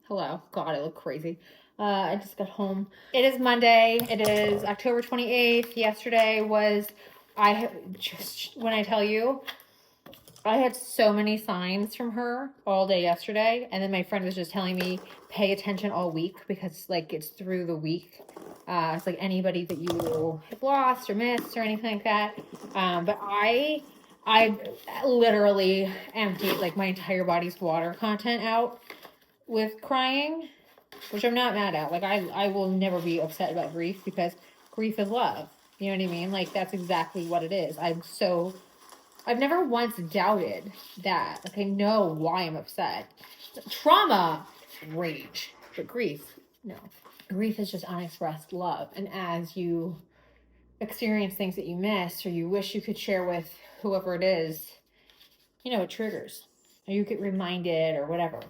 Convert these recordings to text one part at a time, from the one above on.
Hello. God, I look crazy. I just got home. It is Monday. It is October 28th. Yesterday was, when I tell you, I had so many signs from her all day yesterday. And then my friend was just telling me, pay attention all week because, like, it's through the week. It's like anybody that you have lost or missed or anything like that. But I literally emptied, like, my entire body's water content out with crying, which I'm not mad at. Like, I will never be upset about grief because grief is love. You know what I mean? Like, that's exactly what it is. I've never once doubted that. Like, I know why I'm upset. Trauma, rage, but grief, no. Grief is just unexpressed love. And as you experience things that you miss or you wish you could share with whoever it is, it triggers. Or you get reminded or whatever.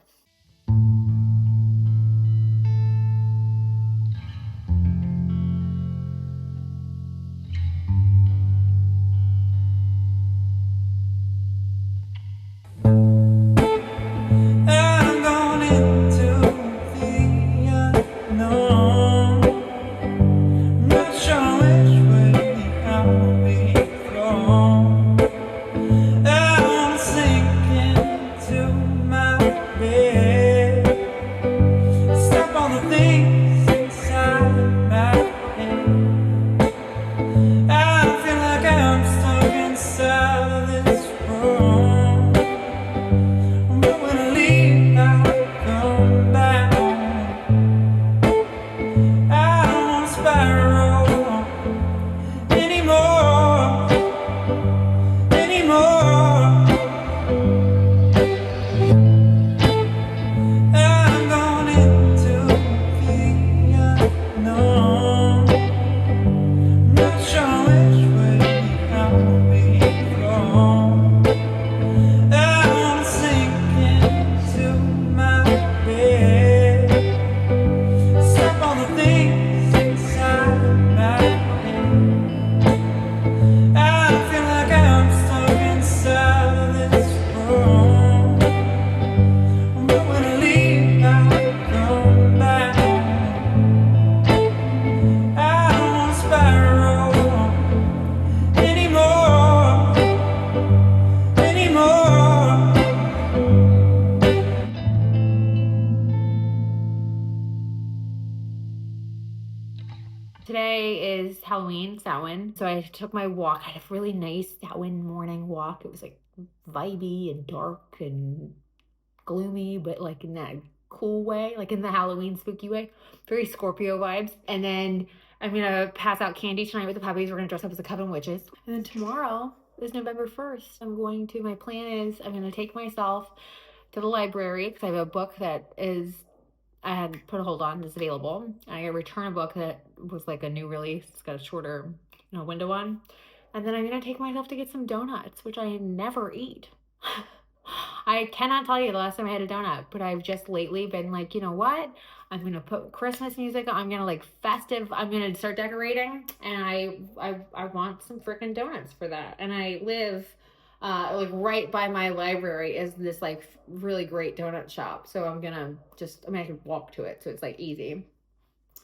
Today is Halloween, Samhain. So I took my walk. I had a really nice Samhain morning walk. It was like vibey and dark and gloomy, but like in that cool way, like in the Halloween spooky way. Very Scorpio vibes. And then I'm gonna pass out candy tonight with the puppies. We're gonna dress up as the coven witches. And then tomorrow is November 1st. My plan is I'm gonna take myself to the library because I have a book that is I had put a hold on that's available. I return a book that was like a new release. It's got a shorter, window on. And then I'm gonna take myself to get some donuts, which I never eat. I cannot tell you the last time I had a donut, but I've just lately been like, you know what? I'm gonna put Christmas music on. I'm gonna like festive. I'm gonna start decorating, and I want some freaking donuts for that. And I live like right by my library is this like really great donut shop. So I can walk to it, so it's like easy.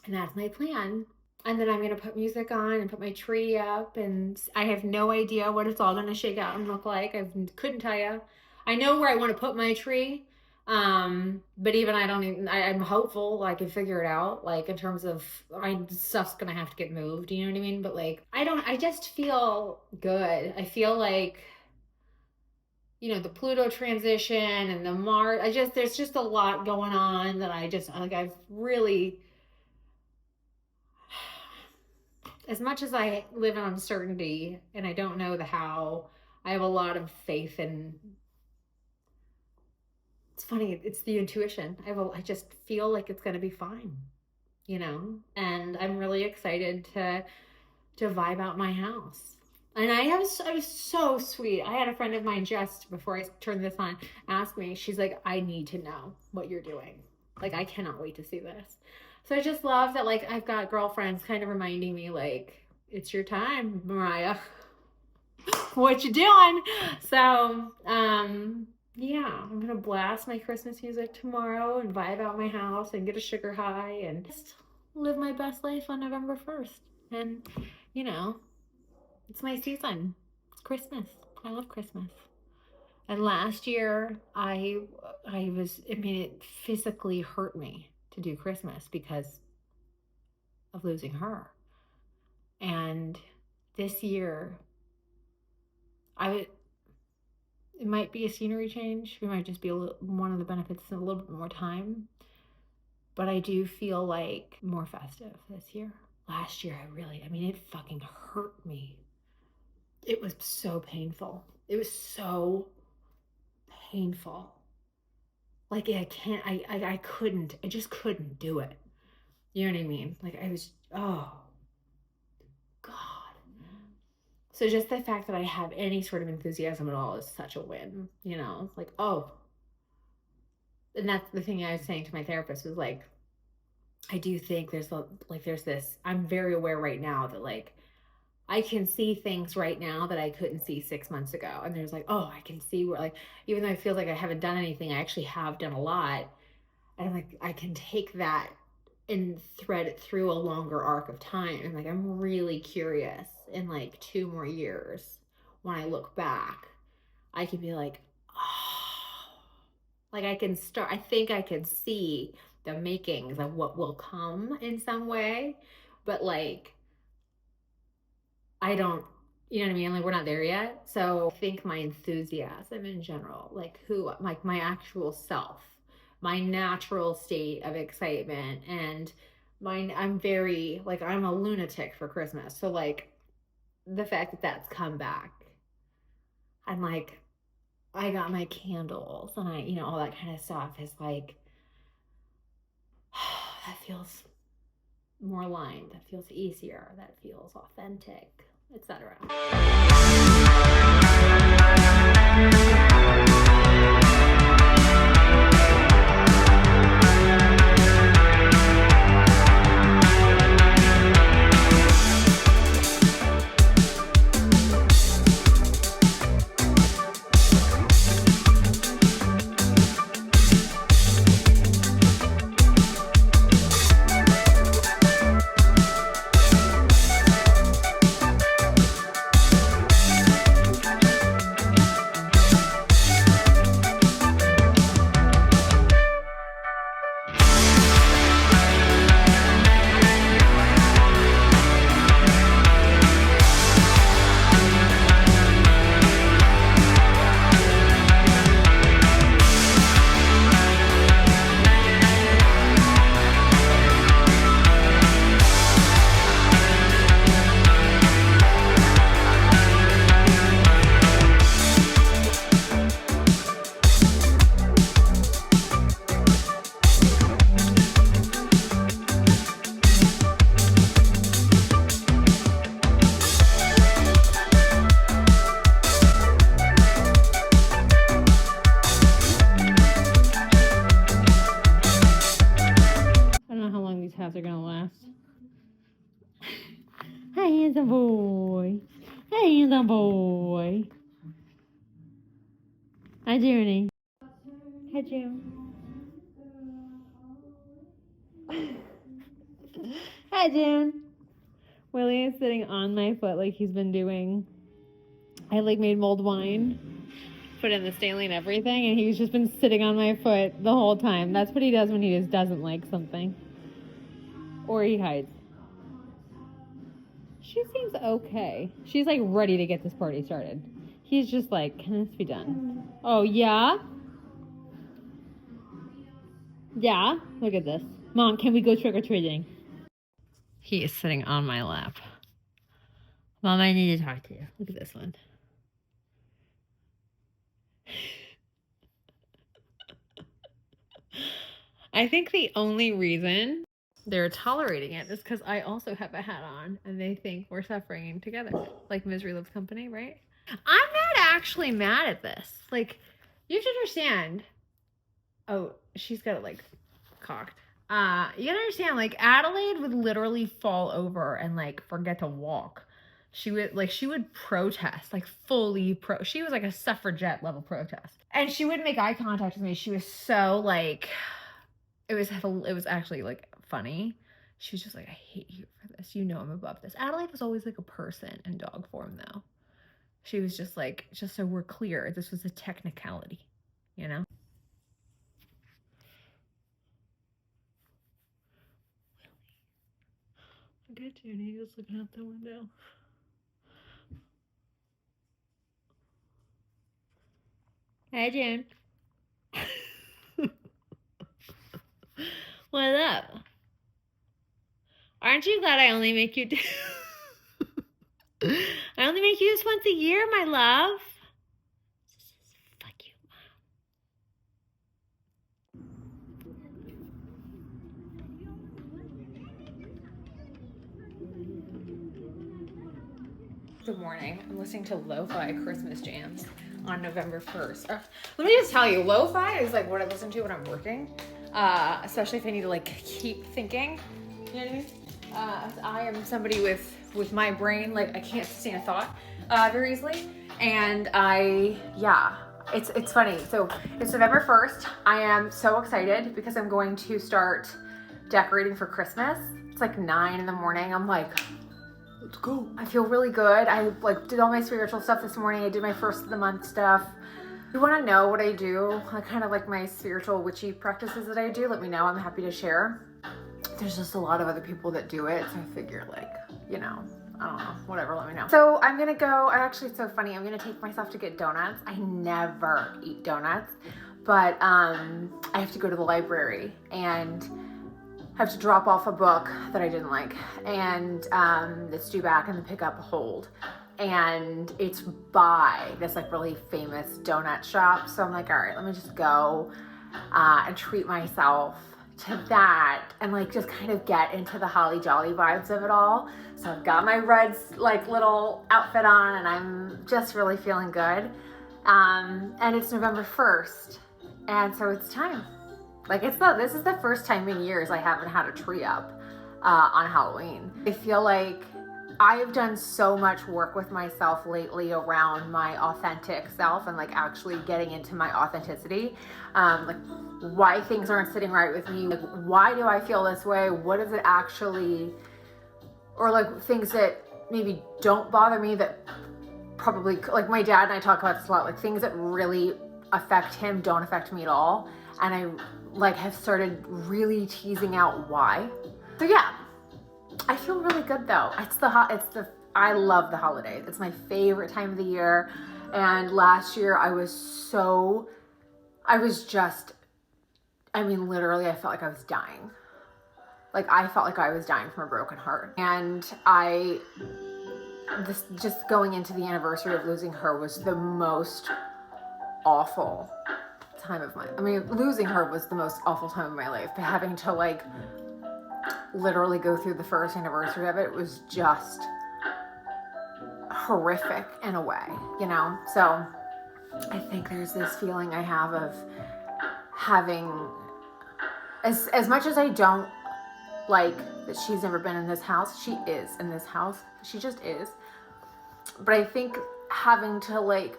And that's my plan. And then I'm gonna put music on and put my tree up, and I have no idea what it's all gonna shake out and look like. I couldn't tell you. I know where I want to put my tree. But even I'm hopeful I can figure it out, like in terms of stuff's gonna have to get moved, you know what I mean? But like I just feel good. I feel like the Pluto transition and the Mars, there's just a lot going on that I've really, as much as I live in uncertainty and I don't know the how, I have a lot of faith in, it's funny, it's the intuition. I just feel like it's going to be fine, and I'm really excited to vibe out my house. And I was so sweet. I had a friend of mine just before I turned this on ask me, she's like, I need to know what you're doing. Like, I cannot wait to see this. So I just love that, like, I've got girlfriends kind of reminding me, like, it's your time, Mariah. What you doing? So, yeah, I'm gonna blast my Christmas music tomorrow and vibe out my house and get a sugar high and just live my best life on November 1st. And, you know, it's my season. It's Christmas. I love Christmas. And last year, I mean, it physically hurt me to do Christmas because of losing her. And this year, I it might be a scenery change. It might just be one of the benefits of a little bit more time. But I do feel like more festive this year. Last year, I mean, it fucking hurt me. It was so painful. It was so painful. Like I can't, I couldn't, I just couldn't do it. You know what I mean? Like I was, oh God. So just the fact that I have any sort of enthusiasm at all is such a win, you know? Like, oh, and that's the thing I was saying to my therapist was like, I do think there's this, I'm very aware right now that like, I can see things right now that I couldn't see 6 months ago. And there's like, oh, I can see where like, even though I feel like I haven't done anything, I actually have done a lot. And I'm like, I can take that and thread it through a longer arc of time. And like, I'm really curious in like 2 more years when I look back, I could be like, oh, like I can start, I think I can see the makings of what will come in some way. But like, I don't, you know what I mean? Like, we're not there yet. So I think my enthusiasm in general, like like my actual self, my natural state of excitement and I'm very, like, I'm a lunatic for Christmas. So, like, the fact that that's come back, I'm like, I got my candles and all that kind of stuff is like, that feels more aligned. That feels easier. That feels authentic, etc. I don't know how long these hats are gonna last. Hi, handsome boy. Hi, handsome boy. Hi, Junie. Hi, June. Hi, June. Willie is sitting on my foot like he's been doing. I like made mulled wine, put in the Stanley and everything, and he's just been sitting on my foot the whole time. That's what he does when he just doesn't like something. Or he hides. She seems okay. She's like ready to get this party started. He's just like, can this be done? Oh, yeah? Yeah? Look at this. Mom, can we go trick or treating? He is sitting on my lap. Mom, I need to talk to you. Look at this one. I think the only reason they're tolerating it is because I also have a hat on and they think we're suffering together. Like misery loves company, right? I'm not actually mad at this. Like, you have to understand. Oh, she's got it like cocked. You gotta understand, like, Adelaide would literally fall over and like forget to walk She would protest, like fully she was like a suffragette level protest. And she would make eye contact with me. She was so like, it was actually like funny. She was just like, I hate you for this. You know I'm above this. Adelaide was always like a person in dog form though. She was just like, just so we're clear, this was a technicality, you know? Look at Junie just looking out the window. Hey, June. What's up? Aren't you glad I only make you I only make you this once a year, my love. Fuck you, Mom. Good morning. I'm listening to lo-fi Christmas jams on November 1st. Let me just tell you, lo-fi is like what I listen to when I'm working, especially if I need to like keep thinking. You know what I mean? I am somebody with my brain, like I can't sustain a thought very easily, and it's funny. So it's November 1st. I am so excited because I'm going to start decorating for Christmas. It's like 9 in the morning. I'm like, let's go. I feel really good. I like did all my spiritual stuff this morning. I did my first of the month stuff. If you want to know what I do, like kind of like my spiritual witchy practices that I do, let me know. I'm happy to share. There's just a lot of other people that do it, so I figure like, you know, I don't know, whatever, let me know. So I'm gonna go, actually it's so funny, I'm gonna take myself to get donuts. I never eat donuts, but I have to go to the library and have to drop off a book that I didn't like, and it's due back and the pickup hold. And it's by this like really famous donut shop. So I'm like, all right, let me just go and treat myself to that and like just kind of get into the holly jolly vibes of it all. So I've got my red like little outfit on and I'm just really feeling good. And it's November 1st. And so it's time. Like this is the first time in years I haven't had a tree up on Halloween. I feel like I have done so much work with myself lately around my authentic self and like actually getting into my authenticity. Like why things aren't sitting right with me. Like why do I feel this way? What is it actually, or like things that maybe don't bother me that probably, like my dad and I talk about this a lot, like things that really affect him don't affect me at all. And I like have started really teasing out why. So yeah, I feel really good though. I love the holidays. It's my favorite time of the year. And last year literally I felt like I was dying. Like I felt like I was dying from a broken heart. And just going into the anniversary of losing her was the most awful time of losing her was the most awful time of my life. But having to like literally go through the first anniversary of it was just horrific in a way, you know? So I think there's this feeling I have of having, as much as I don't like that she's never been in this house, she is in this house. She just is. But I think having to like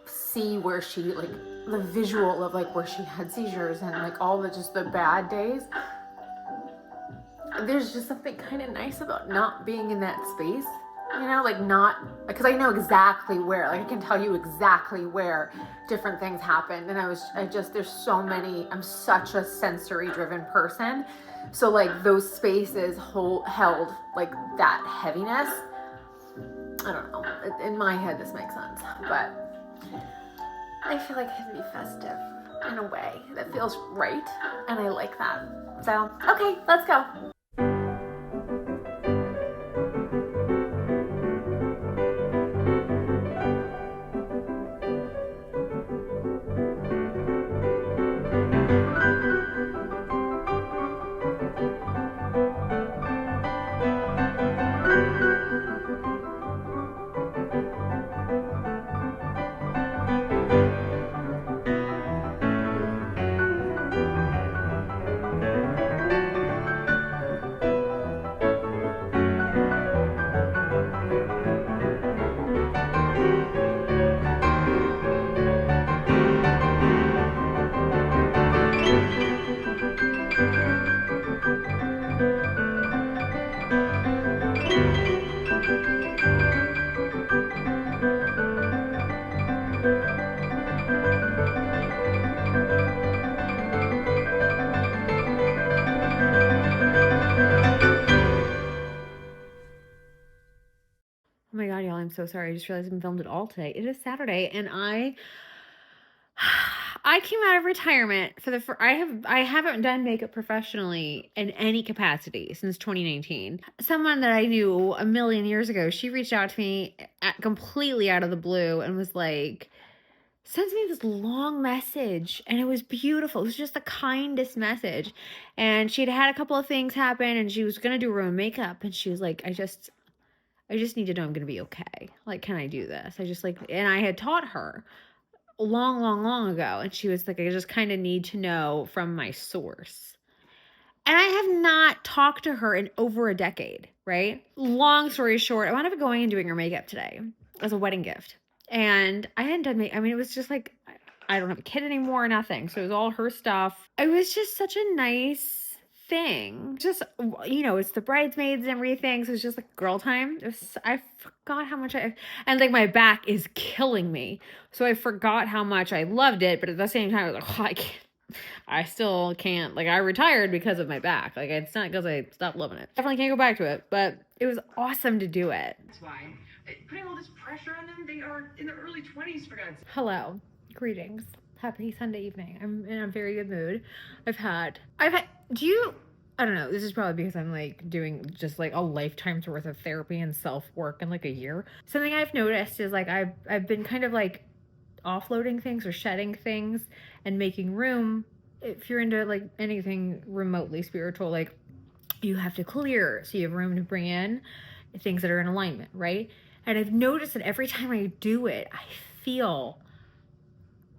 see where she, like the visual of like where she had seizures and like all the just the bad days, there's just something kind of nice about not being in that space, you know, like not, because I know exactly where, like I can tell you exactly where different things happened. And there's so many, I'm such a sensory driven person. So like those spaces held like that heaviness. I don't know, in my head this makes sense, but I feel like it can be festive in a way that feels right. And I like that. So, okay, let's go. I'm so sorry. I just realized I haven't filmed it all today. It is Saturday, and I came out of retirement for I haven't done makeup professionally in any capacity since 2019. Someone that I knew a million years ago, she reached out to me completely out of the blue and was like, sends me this long message, and it was beautiful. It was just the kindest message. And she'd had a couple of things happen, and she was gonna do her own makeup, and she was like, I just need to know I'm gonna be okay. Like, can I do this? And I had taught her long ago, and she was like, I just kind of need to know from my source. And I have not talked to her in over a decade, right? Long story short, I wound up going and doing her makeup today as a wedding gift. And I hadn't done makeup. I mean, it was just like, I don't have a kid anymore, nothing. So it was all her stuff. It was just such a nice thing. Just, it's the bridesmaids and everything. So it's just like girl time. I forgot how much and like my back is killing me. So I forgot how much I loved it. But at the same time, I was like, I still can't, like, I retired because of my back. Like, it's not because I stopped loving it. Definitely can't go back to it, but it was awesome to do it. That's why. Putting all this pressure on them, they are in their early 20s, for God's sake. Hello. Greetings. Happy Sunday evening. I'm in a very good mood. I don't know, this is probably because I'm like doing just like a lifetime's worth of therapy and self-work in like a year. Something I've noticed is like I've been kind of like offloading things or shedding things and making room. If you're into like anything remotely spiritual, like you have to clear so you have room to bring in things that are in alignment, right? And I've noticed that every time I do it, I feel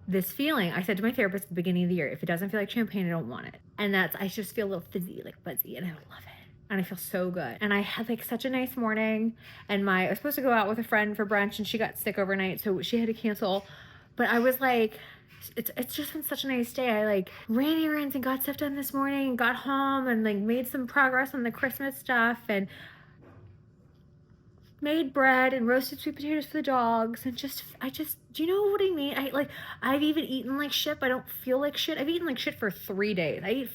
this feeling. I said to my therapist at the beginning of the year, if it doesn't feel like champagne, I don't want it. And I just feel a little fizzy, like fuzzy, and I love it. And I feel so good. And I had like such a nice morning, and I was supposed to go out with a friend for brunch, and she got sick overnight, so she had to cancel. But I was like, it's just been such a nice day. I like ran errands and got stuff done this morning and got home and like made some progress on the Christmas stuff and made bread and roasted sweet potatoes for the dogs, and do you know what I mean? I've even eaten like shit, but I don't feel like shit. I've eaten like shit for 3 days.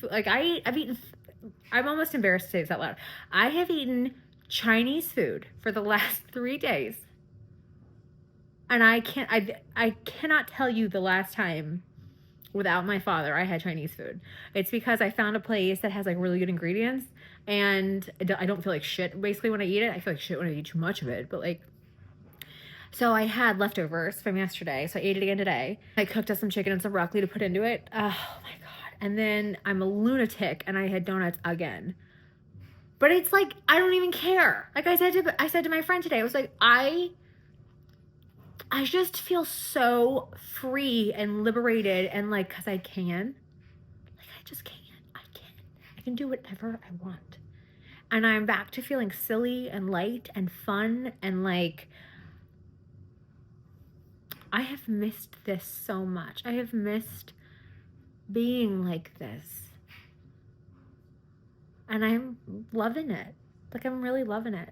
I'm almost embarrassed to say this out loud. I have eaten Chinese food for the last 3 days. And I cannot tell you the last time without my father I had Chinese food. It's because I found a place that has like really good ingredients, and I don't feel like shit basically when I eat it. I feel like shit when I eat too much of it, but like, so I had leftovers from yesterday, so I ate it again today. I cooked up some chicken and some broccoli to put into it. Oh my God. And then I'm a lunatic and I had donuts again. But it's like, I don't even care. Like I said to my friend today, I was like, I just feel so free and liberated, and like, cause I can. Like, I just can. I can do whatever I want. And I'm back to feeling silly and light and fun, and like, I have missed this so much. I have missed being like this. And I'm loving it. Like, I'm really loving it.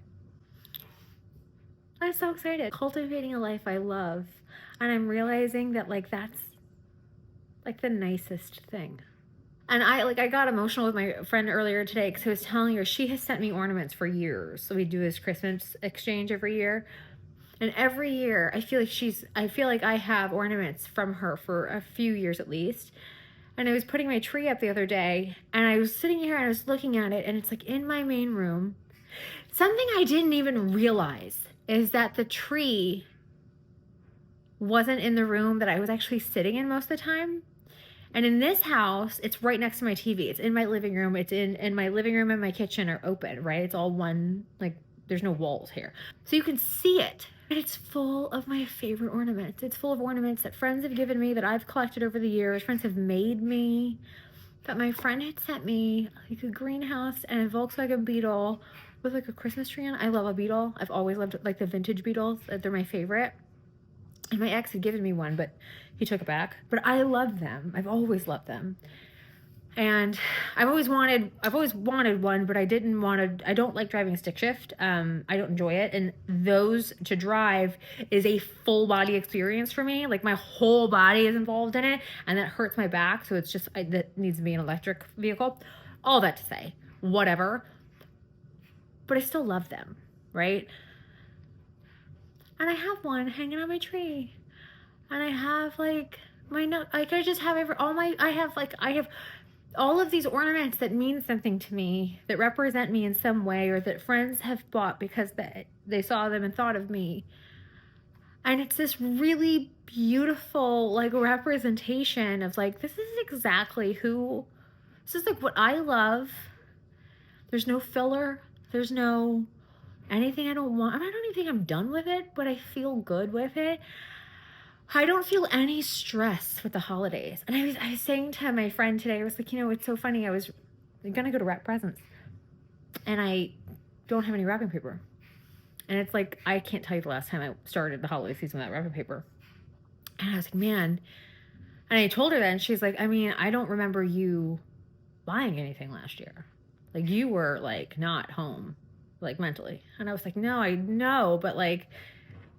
I'm so excited. Cultivating a life I love. And I'm realizing that like that's like the nicest thing. And I got emotional with my friend earlier today because I was telling her she has sent me ornaments for years. So we do this Christmas exchange every year. And every year I feel like I have ornaments from her for a few years at least. And I was putting my tree up the other day, and I was sitting here and I was looking at it, and it's like in my main room. Something I didn't even realize is that the tree wasn't in the room that I was actually sitting in most of the time. And in this house, it's right next to my TV. It's in my living room. It's in my living room and my kitchen are open, right? It's all one, like, there's no walls here. So you can see it. And it's full of my favorite ornaments. It's full of ornaments that friends have given me, that I've collected over the years. Friends have made me. But my friend had sent me like a greenhouse and a Volkswagen Beetle with like a Christmas tree on it. I love a Beetle. I've always loved like the vintage Beetles. They're my favorite. And my ex had given me one, but he took it back. But I love them. I've always loved them. And I've always wanted one, but I don't like driving stick shift. I don't enjoy it. And those to drive is a full body experience for me. Like my whole body is involved in it, and that hurts my back. So it's just, that needs to be an electric vehicle. All that to say, whatever. But I still love them, right? And I have one hanging on my tree. And I have like my like I just have I have all of these ornaments that mean something to me, that represent me in some way, or that friends have bought because they saw them and thought of me. And it's this really beautiful like representation of like, this is exactly who, this is like what I love. There's no filler. There's no anything I don't want. I don't even think I'm done with it, but I feel good with it. I don't feel any stress with the holidays. And I was saying to my friend today, I was like, it's so funny. I was gonna go to wrap presents, and I don't have any wrapping paper. And it's like, I can't tell you the last time I started the holiday season without wrapping paper. And I was like, man. And I told her that, and she's like, I mean, I don't remember you buying anything last year. Like, you were like not home, like mentally. And I was like, no, I know, but like,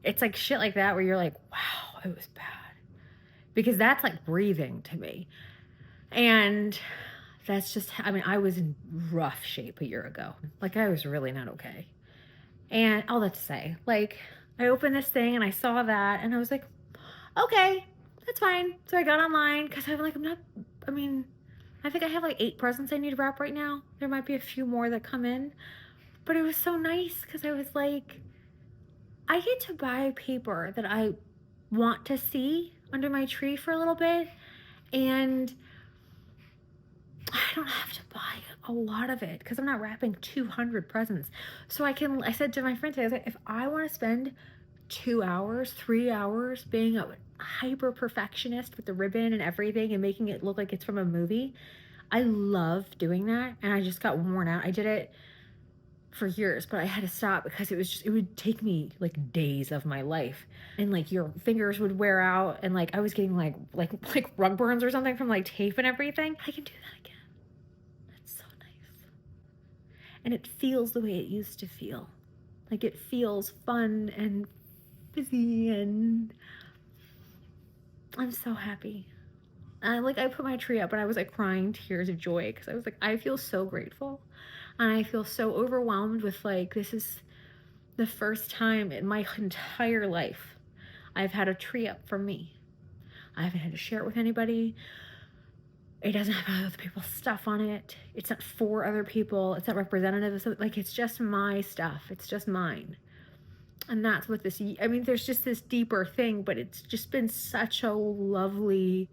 it's like shit like that where you're like, wow, it was bad. Because that's like breathing to me. And that's just, I mean, I was in rough shape a year ago. Like, I was really not okay. And all that to say, like, I opened this thing and I saw that and I was like, okay, that's fine. So I got online because I'm like, I think I have like 8 presents I need to wrap right now. There might be a few more that come in. But it was so nice because I was like, I get to buy paper that I want to see under my tree for a little bit. And I don't have to buy a lot of it because I'm not wrapping 200 presents. So I said to my friend today, I was like, if I want to spend 2 hours, 3 hours being a hyper perfectionist with the ribbon and everything and making it look like it's from a movie, I love doing that. And I just got worn out. I did it for years, but I had to stop because it would take me like days of my life, and like your fingers would wear out, and like I was getting like rug burns or something from like tape and everything. I can do that again. That's so nice. And it feels the way it used to feel. Like, it feels fun and fizzy, and I'm so happy. I put my tree up and I was like crying tears of joy because I was like, I feel so grateful. And I feel so overwhelmed with like, this is the first time in my entire life I've had a tree up for me. I haven't had to share it with anybody. It doesn't have other people's stuff on it. It's not for other people. It's not representative of something. Like, it's just my stuff. It's just mine. And that's what there's just this deeper thing, but it's just been such a lovely,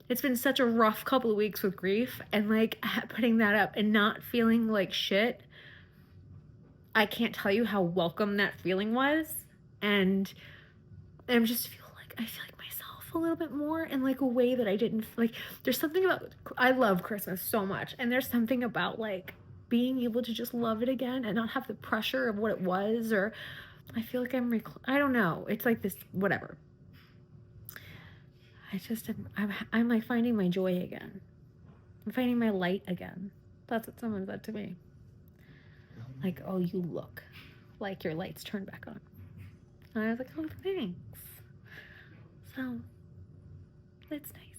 it's been such a rough couple of weeks with grief, and like putting that up and not feeling like shit. I can't tell you how welcome that feeling was. And I feel like myself a little bit more in like a way that I didn't like. There's something about, I love Christmas so much, and there's something about like being able to just love it again and not have the pressure of what it was, or I feel like I don't know. It's like this, whatever. I'm like finding my joy again. I'm finding my light again. That's what someone said to me. Like, oh, you look like your light's turned back on. And I was like, oh, thanks. So, it's nice.